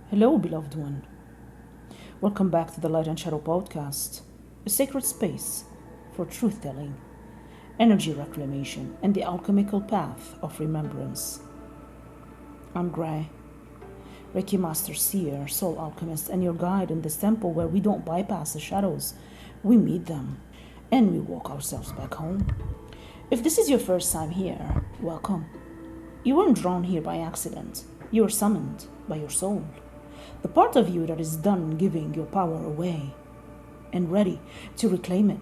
Hello, beloved one. Welcome back to the Light and Shadow podcast, a sacred space for truth telling, energy reclamation, and the alchemical path of remembrance. I'm Grey, Reiki Master Seer, Soul Alchemist, and your guide in this temple where we don't bypass the shadows, we meet them, and we walk ourselves back home. If this is your first time here, welcome. You weren't drawn here by accident. You were summoned by your soul. The part of you that is done giving your power away and ready to reclaim it.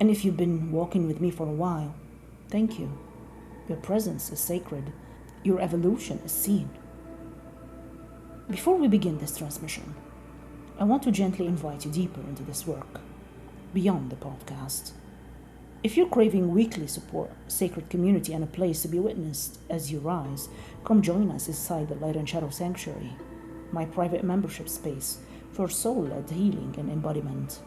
And if you've been walking with me for a while, thank you. Your presence is sacred. Your evolution is seen. Before we begin this transmission, I want to gently invite you deeper into this work, beyond the podcast. If you're craving weekly support, sacred community, and a place to be witnessed as you rise, come join us inside the Light and Shadow Sanctuary, my private membership space for soul-led healing and embodiment.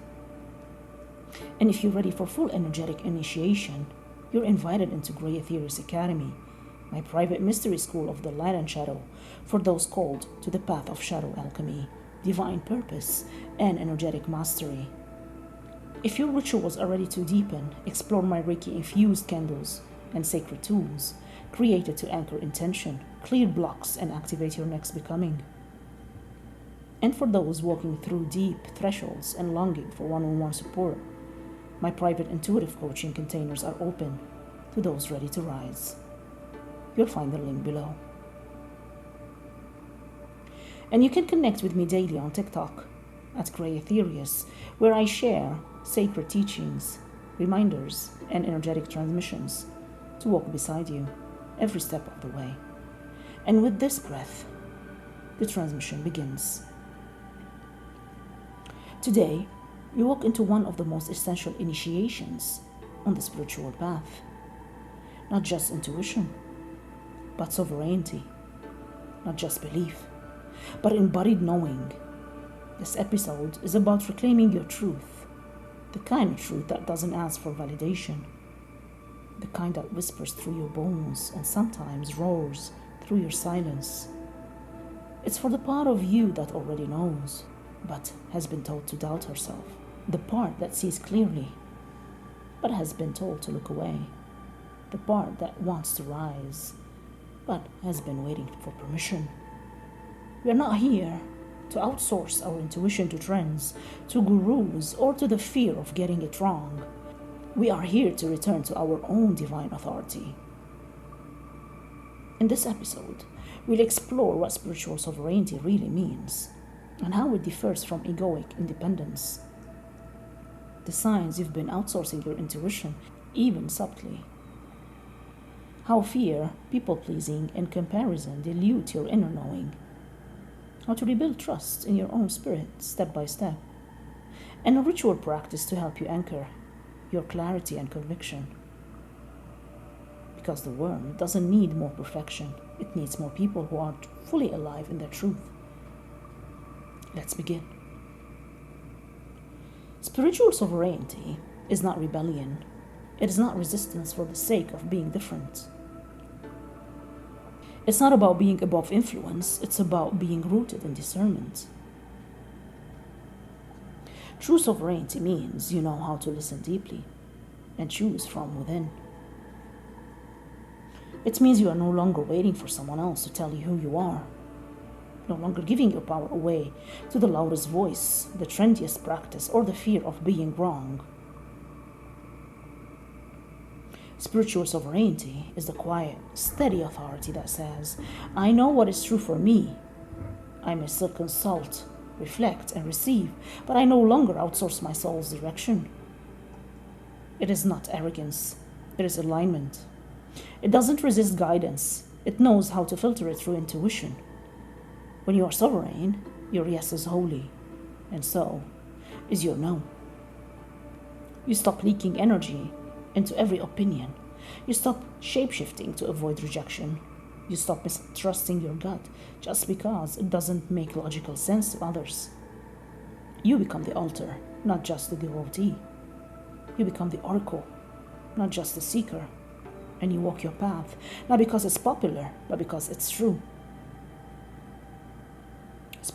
And if you're ready for full energetic initiation, you're invited into Grey Ethereus Academy, my private mystery school of the Light and Shadow for those called to the path of shadow alchemy, divine purpose, and energetic mastery. If your rituals are ready to deepen, explore my Reiki-infused candles and sacred tools, created to anchor intention, clear blocks, and activate your next becoming. And for those walking through deep thresholds and longing for one-on-one support, my private intuitive coaching containers are open to those ready to rise. You'll find the link below. And you can connect with me daily on TikTok at Grey Ethereus, where I share sacred teachings, reminders, and energetic transmissions to walk beside you every step of the way. And with this breath, the transmission begins. Today, we walk into one of the most essential initiations on the spiritual path. Not just intuition, but sovereignty. Not just belief, but embodied knowing. This episode is about reclaiming your truth. The kind of truth that doesn't ask for validation. The kind that whispers through your bones and sometimes roars through your silence. It's for the part of you that already knows, but has been told to doubt herself. The part that sees clearly, but has been told to look away. The part that wants to rise, but has been waiting for permission. We are not here to outsource our intuition to trends, to gurus, or to the fear of getting it wrong. We are here to return to our own divine authority. In this episode, we'll explore what spiritual sovereignty really means and how it differs from egoic independence. The signs you've been outsourcing your intuition, even subtly. How fear, people-pleasing, and comparison dilute your inner knowing. How to rebuild trust in your own spirit step by step, and a ritual practice to help you anchor your clarity and conviction. Because the world doesn't need more perfection, it needs more people who are fully alive in their truth. Let's begin. Spiritual sovereignty is not rebellion. It is not resistance for the sake of being different. It's not about being above influence, it's about being rooted in discernment. True sovereignty means you know how to listen deeply and choose from within. It means you are no longer waiting for someone else to tell you who you are, no longer giving your power away to the loudest voice, the trendiest practice, or the fear of being wrong. Spiritual sovereignty is the quiet, steady authority that says, I know what is true for me. I may still consult, reflect, and receive, but I no longer outsource my soul's direction. It is not arrogance. It is alignment. It doesn't resist guidance. It knows how to filter it through intuition. When you are sovereign, your yes is holy, and so is your no. You stop leaking energy into every opinion. You stop shape-shifting to avoid rejection. You stop mistrusting your gut just because it doesn't make logical sense to others. You become the altar, not just the devotee. You become the oracle, not just the seeker. And you walk your path, not because it's popular, but because it's true.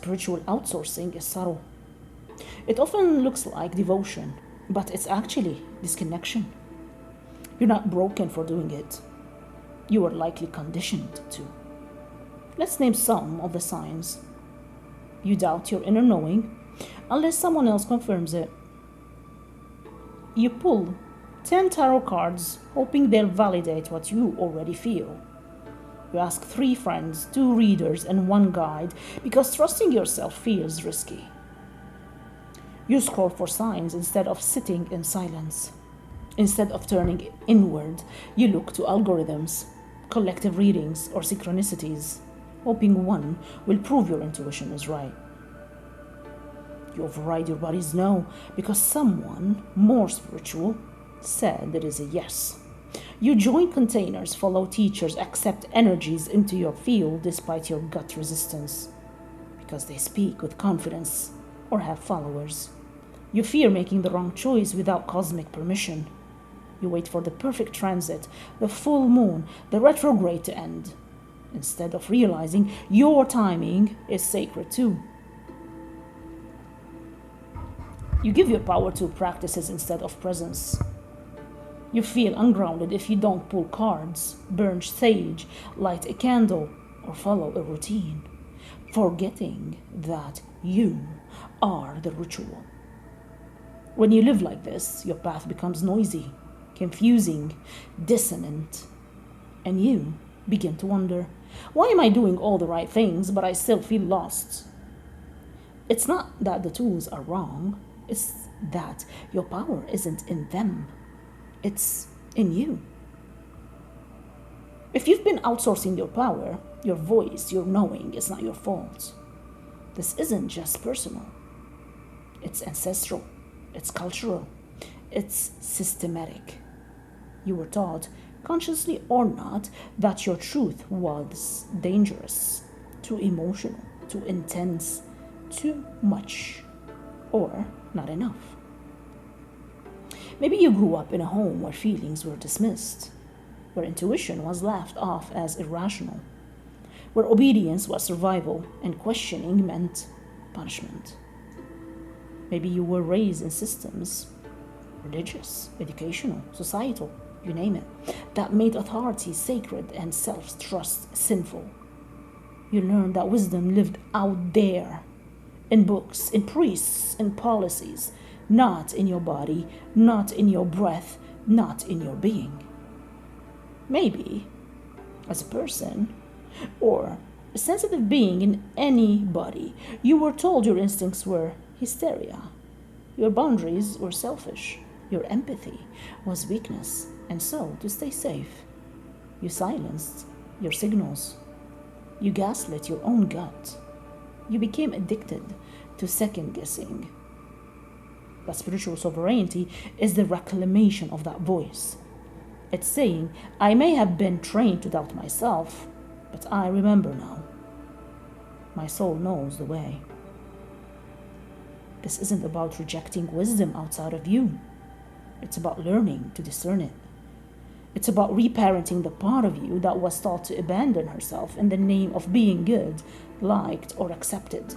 spiritual outsourcing is subtle. It often looks like devotion, but it's actually disconnection. You're not broken for doing it. You are likely conditioned to. Let's name some of the signs. You doubt your inner knowing unless someone else confirms it. You pull 10 tarot cards hoping they'll validate what you already feel. You ask 3 friends, 2 readers, and 1 guide because trusting yourself feels risky. You scroll for signs instead of sitting in silence. Instead of turning inward, you look to algorithms, collective readings, or synchronicities, hoping one will prove your intuition is right. You override your body's no because someone more spiritual said it is a yes. You join containers, follow teachers, accept energies into your field despite your gut resistance because they speak with confidence or have followers. You fear making the wrong choice without cosmic permission. You wait for the perfect transit, the full moon, the retrograde to end, instead of realizing your timing is sacred too. You give your power to practices instead of presence. You feel ungrounded if you don't pull cards, burn sage, light a candle, or follow a routine, forgetting that you are the ritual. When you live like this, your path becomes noisy, confusing, dissonant, and you begin to wonder, why am I doing all the right things, but I still feel lost? It's not that the tools are wrong, it's that your power isn't in them. It's in you. If you've been outsourcing your power, your voice, your knowing, it's not your fault. This isn't just personal. It's ancestral. It's cultural. It's systematic. You were taught, consciously or not, that your truth was dangerous, too emotional, too intense, too much, or not enough. Maybe you grew up in a home where feelings were dismissed, where intuition was laughed off as irrational, where obedience was survival and questioning meant punishment. Maybe you were raised in systems, religious, educational, societal, you name it, that made authority sacred and self-trust sinful. You learned that wisdom lived out there, in books, in priests, in policies, not in your body, not in your breath, not in your being. Maybe, as a person, or a sensitive being in any body, you were told your instincts were hysteria, your boundaries were selfish, your empathy was weakness, and so, to stay safe, you silenced your signals. You gaslit your own gut. You became addicted to second-guessing. But spiritual sovereignty is the reclamation of that voice. It's saying, I may have been trained to doubt myself, but I remember now. My soul knows the way. This isn't about rejecting wisdom outside of you. It's about learning to discern it. It's about reparenting the part of you that was taught to abandon herself in the name of being good, liked, or accepted.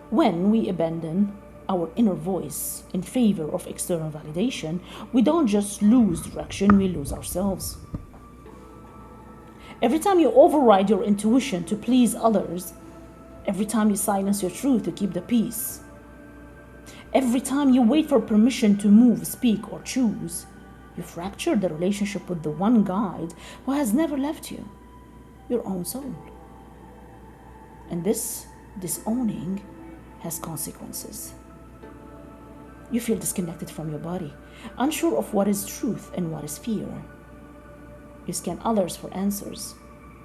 When we abandon our inner voice in favor of external validation, we don't just lose direction, we lose ourselves. Every time you override your intuition to please others, every time you silence your truth to keep the peace, every time you wait for permission to move, speak, or choose, you fracture the relationship with the one guide who has never left you, your own soul. And this disowning has consequences. You feel disconnected from your body, unsure of what is truth and what is fear. You scan others for answers.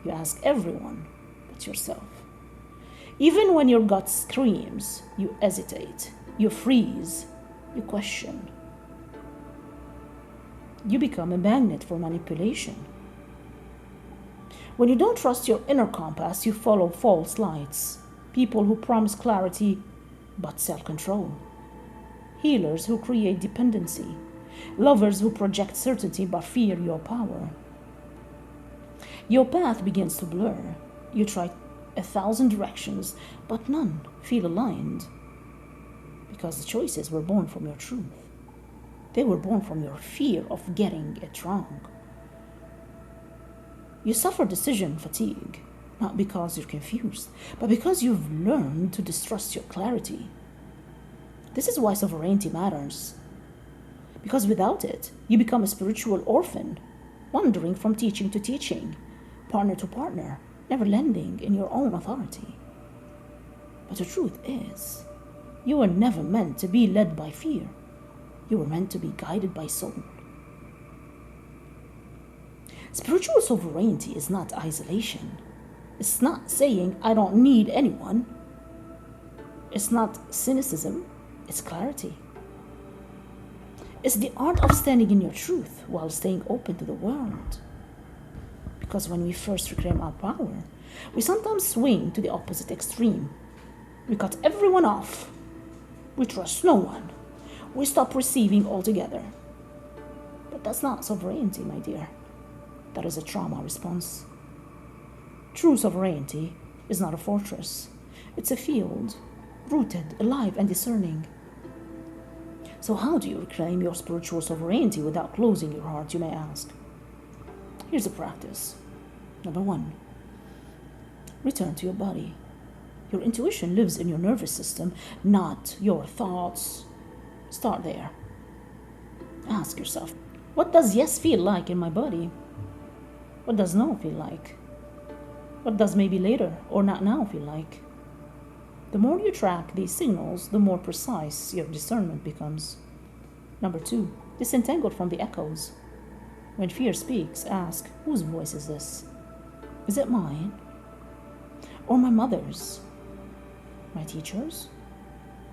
You ask everyone but yourself. Even when your gut screams, you hesitate, you freeze, you question. You become a magnet for manipulation. When you don't trust your inner compass, you follow false lights, people who promise clarity but self-control, healers who create dependency, lovers who project certainty but fear your power. Your path begins to blur. You try 1,000 directions, but none feel aligned. Because the choices were born from your truth. They were born from your fear of getting it wrong. You suffer decision fatigue, not because you're confused, but because you've learned to distrust your clarity. This is why sovereignty matters. Because without it, you become a spiritual orphan, wandering from teaching to teaching, partner to partner, never landing in your own authority. But the truth is, you were never meant to be led by fear. You were meant to be guided by soul. Spiritual sovereignty is not isolation. It's not saying, I don't need anyone. It's not cynicism, it's clarity. It's the art of standing in your truth while staying open to the world. Because when we first reclaim our power, we sometimes swing to the opposite extreme. We cut everyone off. We trust no one. We stop receiving altogether. But that's not sovereignty, my dear. That is a trauma response. True sovereignty is not a fortress. It's a field, rooted, alive, and discerning. So how do you reclaim your spiritual sovereignty without closing your heart, you may ask? Here's a practice. Number 1, return to your body. Your intuition lives in your nervous system, not your thoughts. Start there. Ask yourself, what does yes feel like in my body? What does no feel like? What does maybe later or not now feel like? The more you track these signals, the more precise your discernment becomes. Number 2, disentangle from the echoes. When fear speaks, ask, whose voice is this? Is it mine? Or my mother's? My teachers?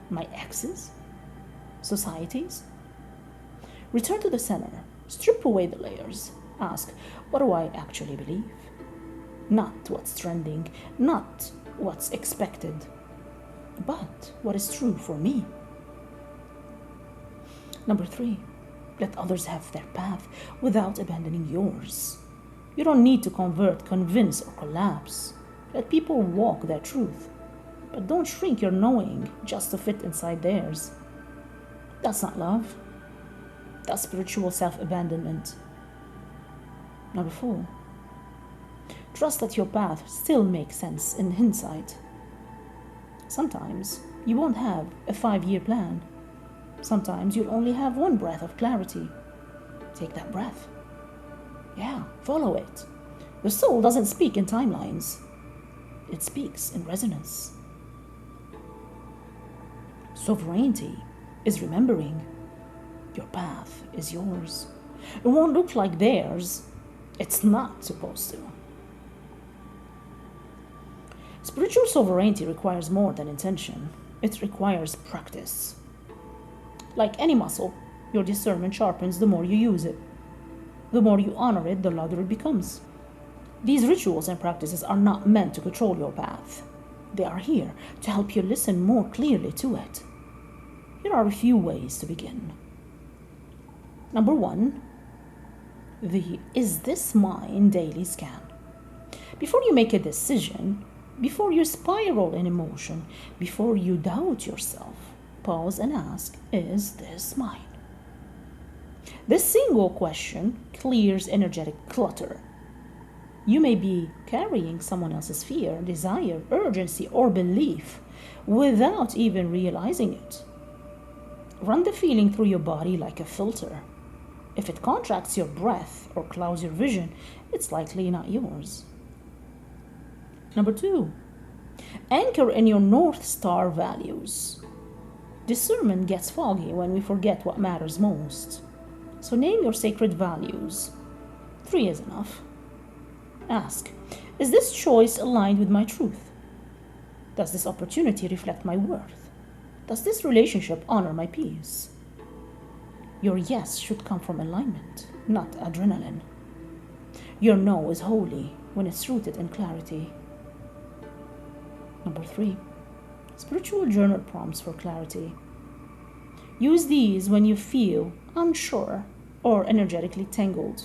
My exes? Societies? Return to the center. Strip away the layers. Ask, what do I actually believe? Not what's trending, not what's expected, but what is true for me. Number 3, let others have their path without abandoning yours. You don't need to convert, convince, or collapse. Let people walk their truth, but don't shrink your knowing just to fit inside theirs. That's not love. That's spiritual self-abandonment. Number 4, trust that your path still makes sense in hindsight. Sometimes you won't have a 5-year plan. Sometimes you'll only have 1 breath of clarity. Take that breath. Yeah, follow it. The soul doesn't speak in timelines. It speaks in resonance. Sovereignty is remembering your path is yours. It won't look like theirs. It's not supposed to. Spiritual sovereignty requires more than intention. It requires practice. Like any muscle, your discernment sharpens the more you use it. The more you honor it, the louder it becomes. These rituals and practices are not meant to control your path. They are here to help you listen more clearly to it. Here are a few ways to begin. Number 1, the "Is this mine?" daily scan. Before you make a decision, before you spiral in emotion, before you doubt yourself, pause and ask, is this mine? This single question clears energetic clutter. You may be carrying someone else's fear, desire, urgency, or belief without even realizing it. Run the feeling through your body like a filter. If it contracts your breath or clouds your vision, it's likely not yours. Number 2, anchor in your North Star values. Discernment gets foggy when we forget what matters most. So name your sacred values. 3 is enough. Ask, is this choice aligned with my truth? Does this opportunity reflect my worth? Does this relationship honor my peace? Your yes should come from alignment, not adrenaline. Your no is holy when it's rooted in clarity. Number 3, spiritual journal prompts for clarity. Use these when you feel unsure or energetically tangled.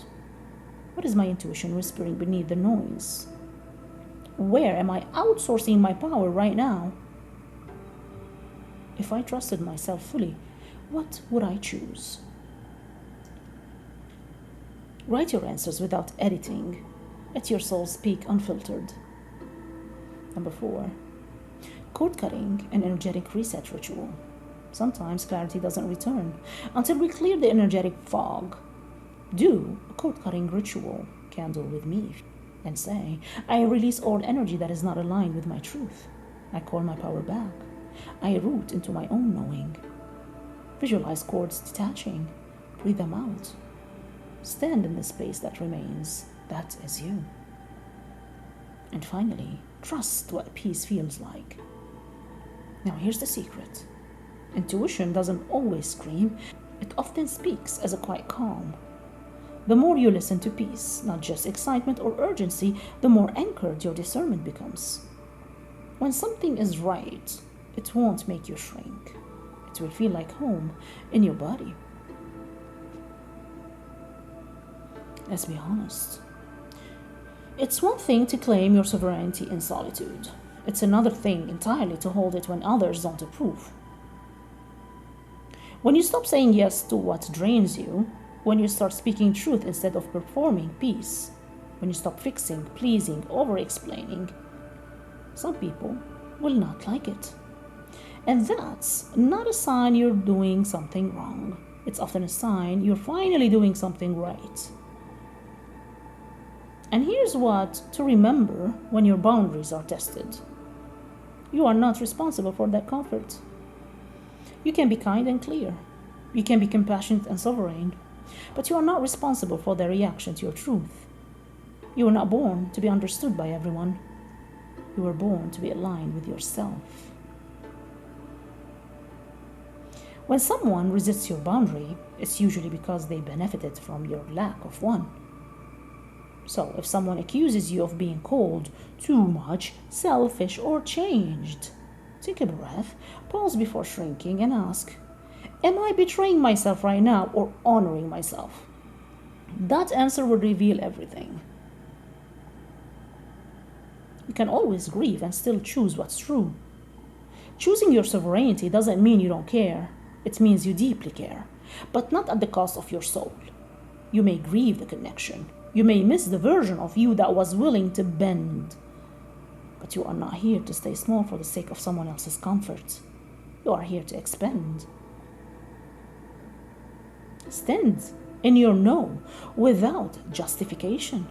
What is my intuition whispering beneath the noise? Where am I outsourcing my power right now? If I trusted myself fully, what would I choose? Write your answers without editing. Let your soul speak unfiltered. Number 4. Cord cutting, an energetic reset ritual. Sometimes clarity doesn't return until we clear the energetic fog. Do a cord cutting ritual candle with me and say, I release all energy that is not aligned with my truth. I call my power back. I root into my own knowing. Visualize cords detaching. Breathe them out. Stand in the space that remains. That is you. And finally, trust what peace feels like. Now here's the secret. Intuition doesn't always scream. It often speaks as a quiet calm. The more you listen to peace, not just excitement or urgency, the more anchored your discernment becomes. When something is right, it won't make you shrink. It will feel like home in your body. Let's be honest. It's one thing to claim your sovereignty in solitude. It's another thing entirely to hold it when others don't approve. When you stop saying yes to what drains you, when you start speaking truth instead of performing peace, when you stop fixing, pleasing, over-explaining, some people will not like it. And that's not a sign you're doing something wrong. It's often a sign you're finally doing something right. And here's what to remember when your boundaries are tested. You are not responsible for that comfort. You can be kind and clear. You can be compassionate and sovereign. But you are not responsible for their reaction to your truth. You were not born to be understood by everyone. You were born to be aligned with yourself. When someone resists your boundary, it's usually because they benefited from your lack of one. So if someone accuses you of being cold, too much, selfish, or changed, take a breath, pause before shrinking, and ask, am I betraying myself right now or honoring myself? That answer will reveal everything. You can always grieve and still choose what's true. Choosing your sovereignty doesn't mean you don't care. It means you deeply care, but not at the cost of your soul. You may grieve the connection. You may miss the version of you that was willing to bend. But you are not here to stay small for the sake of someone else's comfort. You are here to expand. Stand in your no without justification.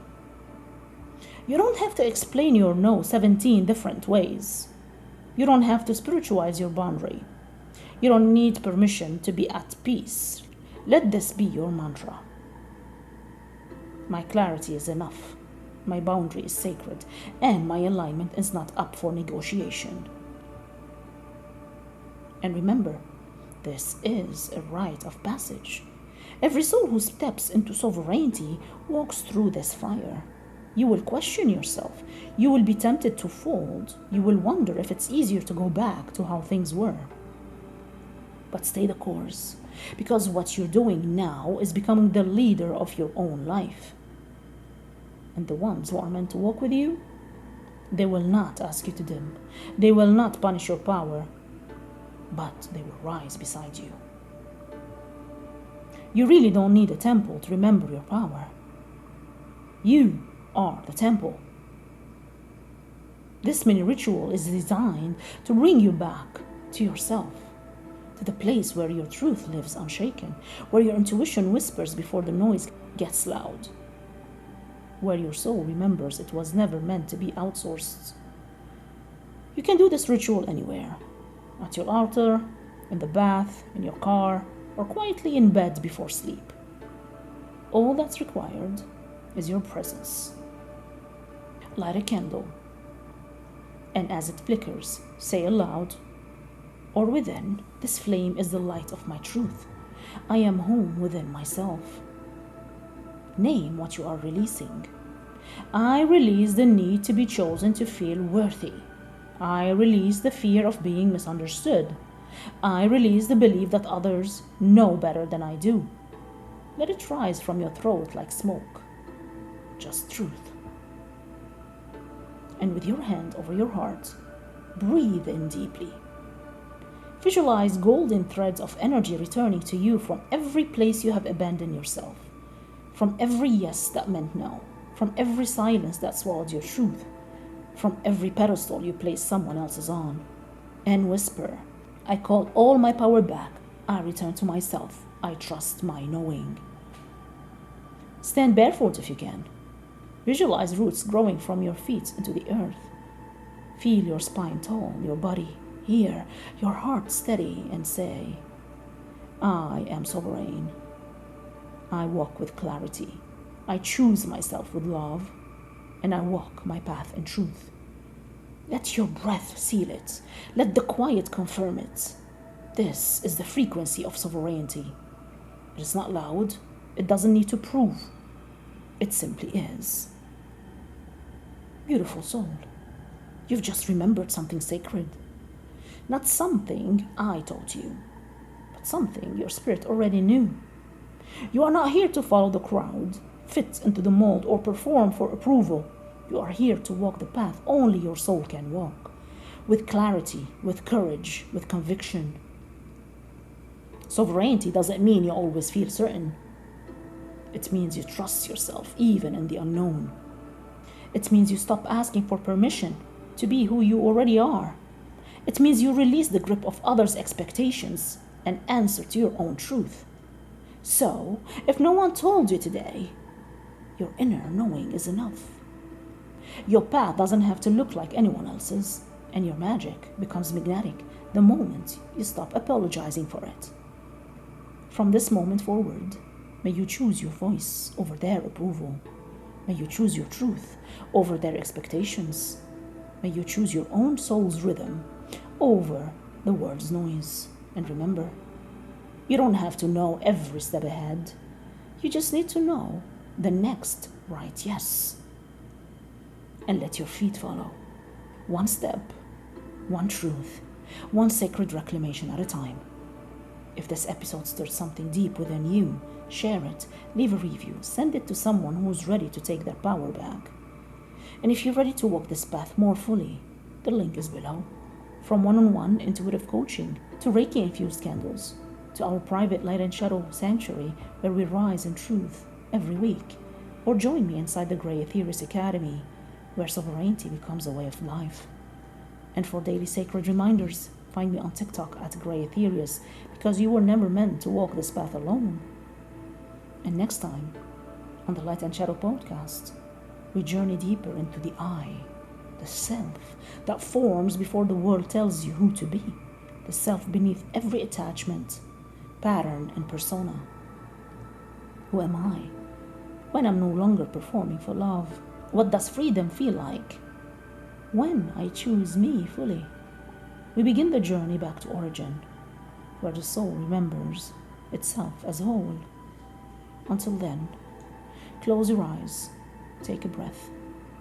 You don't have to explain your no 17 different ways. You don't have to spiritualize your boundary. You don't need permission to be at peace. Let this be your mantra. My clarity is enough. My boundary is sacred, and my alignment is not up for negotiation. And remember, this is a rite of passage. Every soul who steps into sovereignty walks through this fire. You will question yourself. You will be tempted to fold. You will wonder if it's easier to go back to how things were. But stay the course, because what you're doing now is becoming the leader of your own life. And the ones who are meant to walk with you, they will not ask you to dim. They will not punish your power, but they will rise beside you. You really don't need a temple to remember your power. You are the temple. This mini ritual is designed to bring you back to yourself, to the place where your truth lives unshaken, where your intuition whispers before the noise gets loud, where your soul remembers it was never meant to be outsourced. You can do this ritual anywhere, at your altar, in the bath, in your car, or quietly in bed before sleep. All that's required is your presence. Light a candle, and as it flickers, say aloud or within, this flame is the light of my truth. I am home within myself. Name what you are releasing. I release the need to be chosen to feel worthy. I release the fear of being misunderstood. I release the belief that others know better than I do. Let it rise from your throat like smoke. Just truth. And with your hand over your heart, breathe in deeply. Visualize golden threads of energy returning to you from every place you have abandoned yourself, from every yes that meant no, from every silence that swallowed your truth, from every pedestal you placed someone else's on. And whisper, I call all my power back. I return to myself. I trust my knowing. Stand barefoot if you can. Visualize roots growing from your feet into the earth. Feel your spine tall, your body here, your heart steady, and say, I am sovereign. I walk with clarity. I choose myself with love, and I walk my path in truth. Let your breath seal it. Let the quiet confirm it. This is the frequency of sovereignty. It is not loud. It doesn't need to prove. It simply is. Beautiful soul, you've just remembered something sacred. Not something I taught you, but something your spirit already knew. You are not here to follow the crowd, fit into the mold, or perform for approval. You are here to walk the path only your soul can walk, with clarity, with courage, with conviction. Sovereignty doesn't mean you always feel certain. It means you trust yourself even in the unknown. It means you stop asking for permission to be who you already are. It means you release the grip of others' expectations and answer to your own truth. So, if no one told you today, your inner knowing is enough. Your path doesn't have to look like anyone else's, and your magic becomes magnetic the moment you stop apologizing for it. From this moment forward, may you choose your voice over their approval. May you choose your truth over their expectations. May you choose your own soul's rhythm over the world's noise. And remember, you don't have to know every step ahead. You just need to know the next right yes. And let your feet follow. One step, one truth, one sacred reclamation at a time. If this episode stirred something deep within you, share it, leave a review, send it to someone who's ready to take their power back. And if you're ready to walk this path more fully, the link is below. From one-on-one intuitive coaching, to Reiki-infused candles, to our private light and shadow sanctuary where we rise in truth every week. Or join me inside the Grey Ethereus Academy, where sovereignty becomes a way of life. And for daily sacred reminders, find me on TikTok at Grey Ethereus, because you were never meant to walk this path alone. And next time, on the Light and Shadow podcast, we journey deeper into the I, the self that forms before the world tells you who to be, the self beneath every attachment, pattern, and persona. Who am I when I'm no longer performing for love? What does freedom feel like when I choose me fully? We begin the journey back to origin, where the soul remembers itself as whole. Until then, close your eyes, take a breath,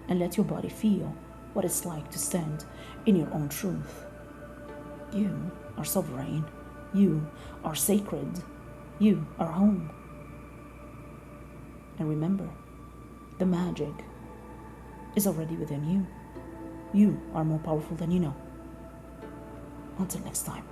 and let your body feel what it's like to stand in your own truth. You are sovereign. You are sacred. You are home. And remember, the magic is already within you. You are more powerful than you know. Until next time.